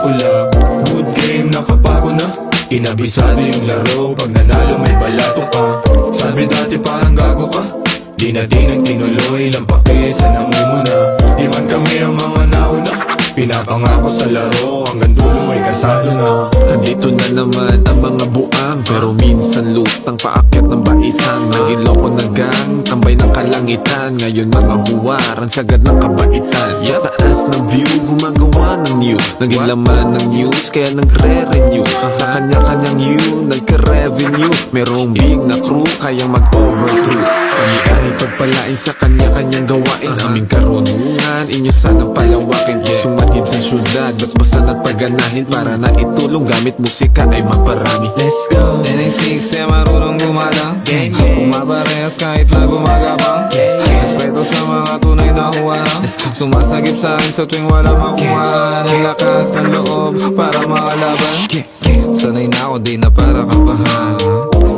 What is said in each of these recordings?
pula. Good game, nakapako na. Inabisado yung laro, pag nanalo may balato ka. Sabi dati parang gago ka, di na tinuloy, lampake sa namumuna. Di man kami ang mga nauna, pinapangako sa laro, hanggang dulo ay kasalo na. Andito na naman ang mga buang, pero minsan lutang paakyat ng baitang. Naging loko na gang, tambay ng kalangitan. Ngayon mga huwaran, sagad ng kabaitan. Taas ng view, gumagawa ng new. Naging laman ng news, kaya nagre-renew. Sa kanya-kanyang you, nagka-revenue. Merong big na crew, kayang mag-overthrow. Kami ay pagpalain sa kanya-kanyang gawain. Aming karunungan, inyo sanang palawakin. Sumatid sa syudad, basbasan at paganahin. Para na itulong gamit musika ay maparami. Let's go! 10-6 marunong gumadang. Umaparehas kahit na gumagabang. Respeto sa mga tunay na huwarang. Sumasagip sa akin sa tuwing wala makuhaan. Ang lakas ng loob para makalaban. Sanay na ako, di na para kabahan.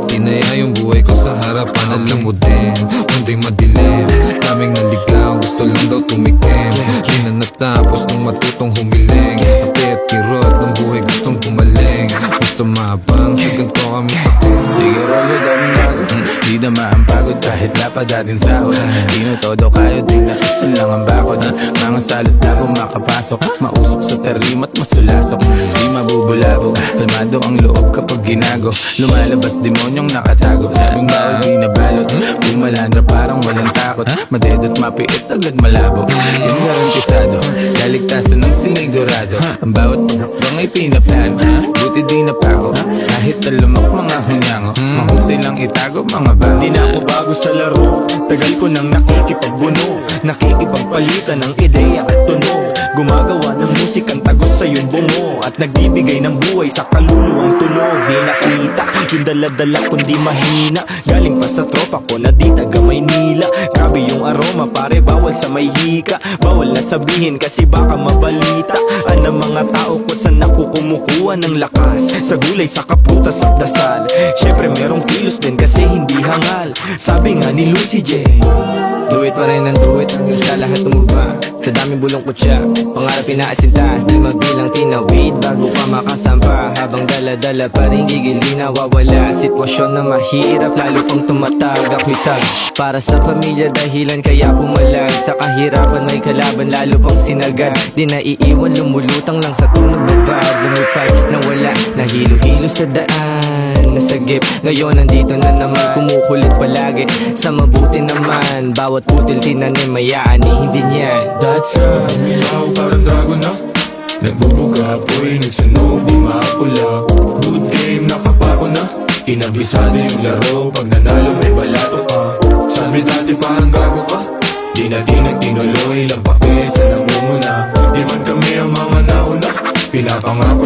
Tinaya yung buhay ko sa harapan. Alam mo din, mundo'y madilim. Daming naligaw, gusto lang daw tumikim. Di na natapos nung matutong humiling. Kapit kirot ng buhay gustong gumaling. Masama bang sa ganito kami sakit? Sige rolo, daming bago. Di na ang pagod kahit lapad ating sahod. Di na todo kayo, di na isa lang ang bakod. Mga salot na makapasok, mausok sa terlimat masulasok. Di mabubulabog, kalmado ang loob kapag ginago. Lumalabas demonyong nakatago. Sabing bawal di nabalot, bumalandra parang walang takot. Madedot mapiit agad malabo. Yung garantisado, kaligtasan ng sinigurado. Ang bawat paghakbang ay pinaplano. Buti di napako, kahit talamak mga hunyango. Mahusay lang itago mga bago. Di na ako bago sa laro, tagal ko nang nakikipagbuno. Nakikipagpalitan ng ideya at tunog. Gumagawa ng musikang tagos sa iyong bungo. At nagbibigay ng buhay sa kaluluwang tulog. Di nakita yung daladala kundi mahina. Galing pa sa tropa ko na di taga Maynila. Grabe yung aroma pare, bawal sa may hika. Bawal na sabihin kasi baka mabalita. Ang mga tao ko saan ako kumukuha ng lakas. Sa gulay, sa kaprutas at dasal. Syempre merong kilos din kasi hindi hangal. Sabi nga ni Lucy J, Do it pa rin ang do it hanggang sa lahat tumugma. Sa daming bulong kutya, pangarap inaasinta. Di mabilang tinawid bago pa makasampa. Habang dala-dala pa rin gigil di nawawala. Sitwasyon na mahirap lalo pang tumatag. Ako'y tag para sa pamilya dahilan kaya pumalag. Sa kahirapan may kalaban lalo pang sinagad. Di naiiwan lumulutang lang sa tunog babad. Lumipad nang wala, nahilo-hilo sa daan. Nasagip, ngayon nandito na naman. Kumukulit palagi sa mabuti naman. Bawat putil tinanim mayaani hindi niyan. that's right, minaw parang dragon na. Nagbubuga, apoy, nagsunog, di mapula. Good game, nakapako na. Inabisado yung laro, pag nanalo may balato ka. Sabi dati parang gago ka, di na tinuloy, lampake sa namumuna. Di man kami ang mga nauna, pinapangako